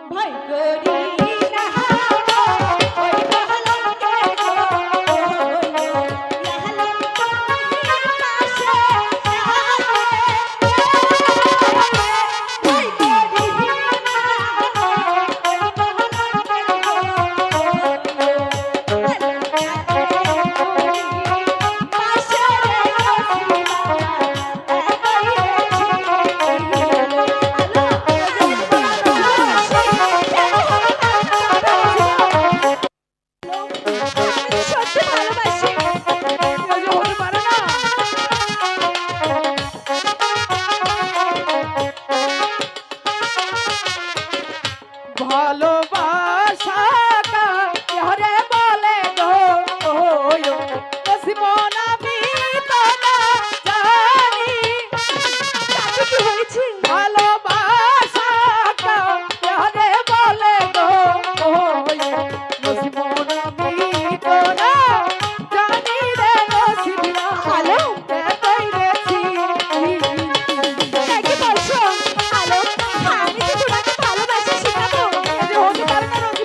ভয় করি না ওই কলঙ্কে গো লালন তুমি পাশে ভয় করি না সত্যি ভালোবাসি হতে পারে না ভালোবাসা কারে বলে গো জীবন আমি তো না জানি তাতে কি হয়েছে ভালোবাসা কারে বলে গো জীবন আমি তো না জানি রে নসিবিয়া আলো কইরেছি কি বলছো আলো আমি তো তোমাকে ভালোবাসা শিখাবো হতে পারে না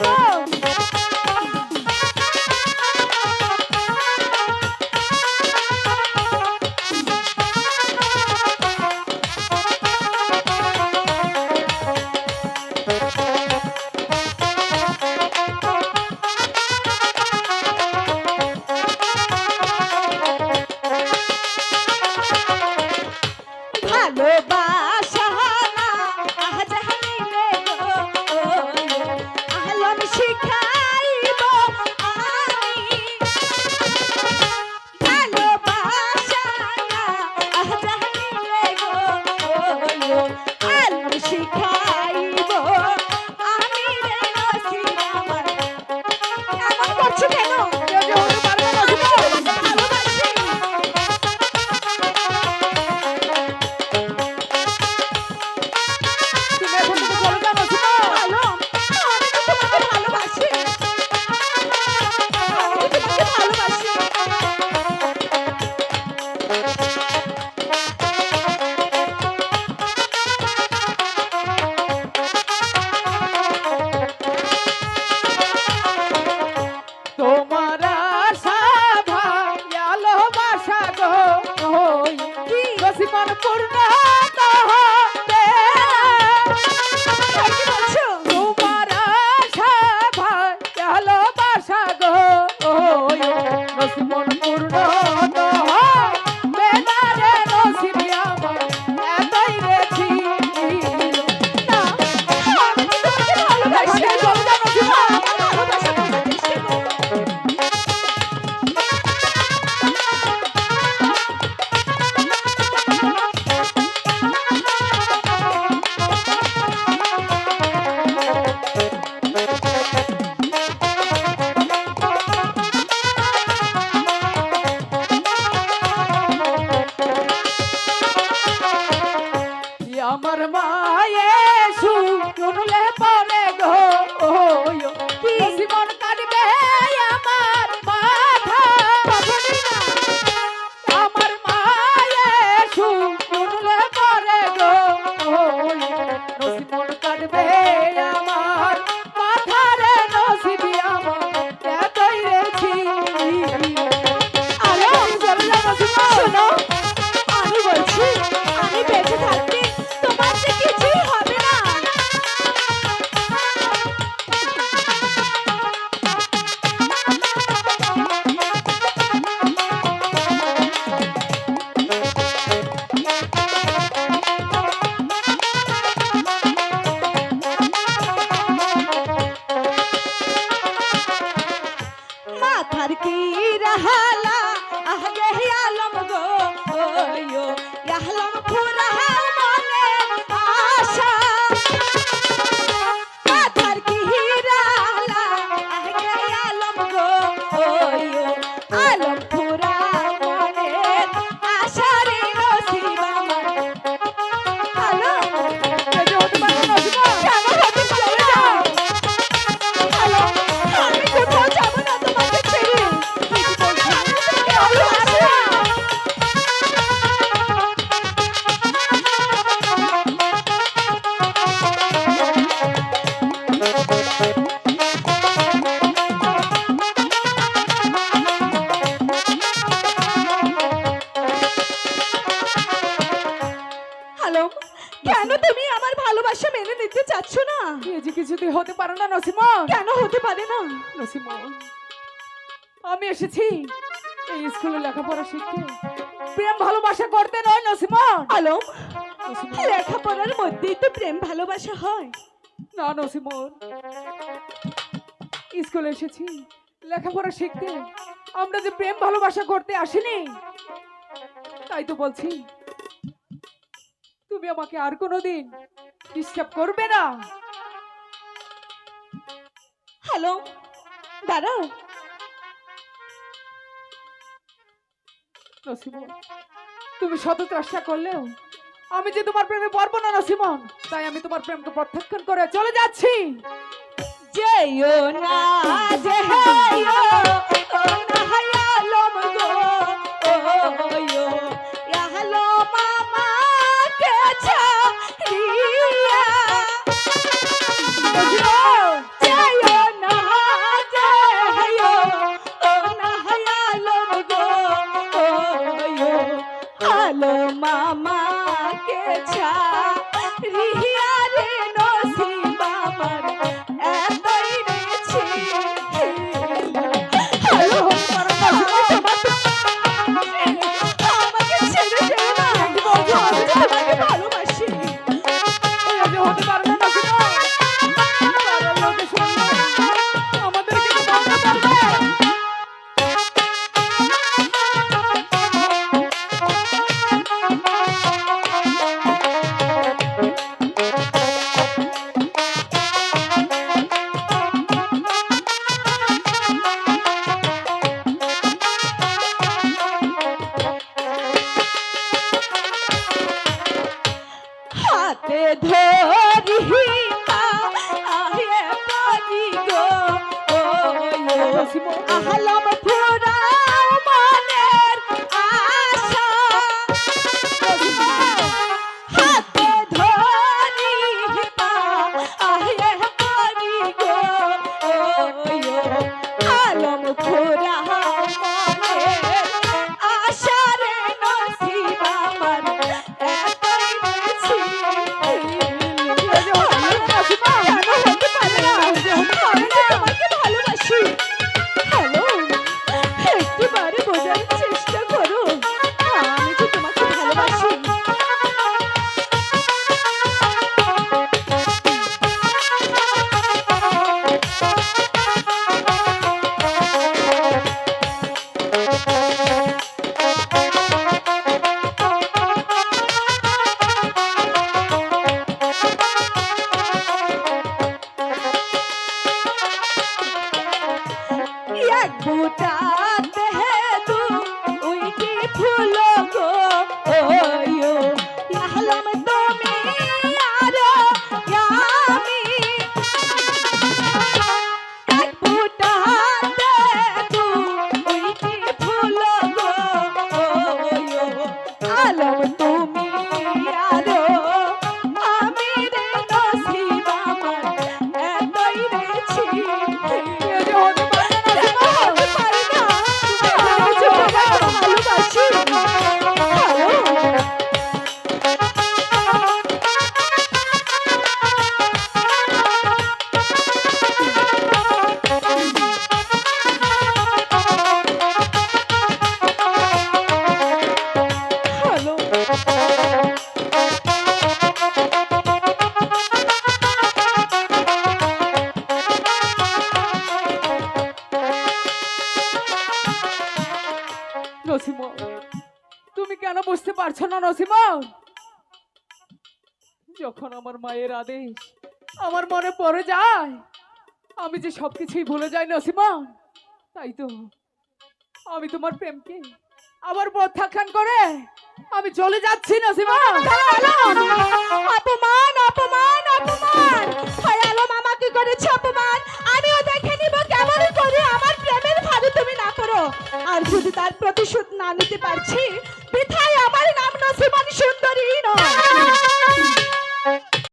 এ যে কিছুতেই হতে পারে না নসিমন। কেন হতে পারে না? নসিমন, আমি এসেছি এই স্কুলে লেখাপড়া শিখতে, প্রেম ভালোবাসা করতে নয় নসিমন। আলম, নসিমন, লেখাপড়ার মধ্যেই তো প্রেম ভালোবাসা হয়। না নসিমন, স্কুলে এসেছি লেখাপড়া শিখতে, আমরা যে প্রেম ভালোবাসা করতে আসিনি। তাই তো বলছি, তুমি আমাকে আর কোনোদিন ডিস্টার্ব করবে না। হ্যালো, দাঁড়াও। নসিমন, তুমি শত চেষ্টা করলেও আমি যে তোমার প্রেমে পড়বো না নসিমন, তাই আমি তোমার প্রেমকে প্রত্যাখ্যান করে চলে যাচ্ছি। যেও না, যেও না আলম গো, ওয়ো আলম আমাকে ছাড়িয়া। নসিমন, যেও না, যেও না আলম গো, ওয়ো আলম আমাকে ছাড়িয়া রে নসিব আমার এতই রেছি। আরে হতে পারে না, আমাকে ছেড়ে যেও না, আমি তোমাকে ভালোবাসি। এই যে হতে পারে না নসিমন। পাড়ার লোকে শুনলে আমাদেরকে তো বলতে পারবে। হাতে ধরি আহে পারি গো, নসিমন, আহলম পুরা মনের আশা। হাতে ধরি আহে পারি গো, আলম পুরা মনের আশা রে নসিব আমার এতই রেছি। এই যে হতে পারে না নসিমন। কেন হতে পারে না? এই যে হতে পারে না। তোমাকে ভালোবাসি। হ্যালো, একটিবারে বোঝার চেষ্টা করো, আমি যে তোমাকে ভালোবাসি। এক বুটাতে দু উইটি ফুল গো, ওয়ো আহলাম তুমি আর আমি। এক বুটাতে দু উইটি ফুল গো, ওয়ো আলম তুমি আর আমি রে নসিব আমার এতই রেছি। এই যে হতে পারে না নসিমন। হতে পারে না, আমি যে তোমাকে ভালোবাসি। হ্যালো, হ্যালো, নসিমন, তুমি কেন বুঝতে পারছো না নসিমন? যখন আমার মায়ের আদেশ আমার মনে পড়ে যায়, আমি যে সবকিছুই ভুলে যাই নসিমন। তাই তো আমি তোমার প্রেমকে আবার প্রত্যাখ্যান করে আমি চলে যাচ্ছি নসিমন। অপমান, অপমান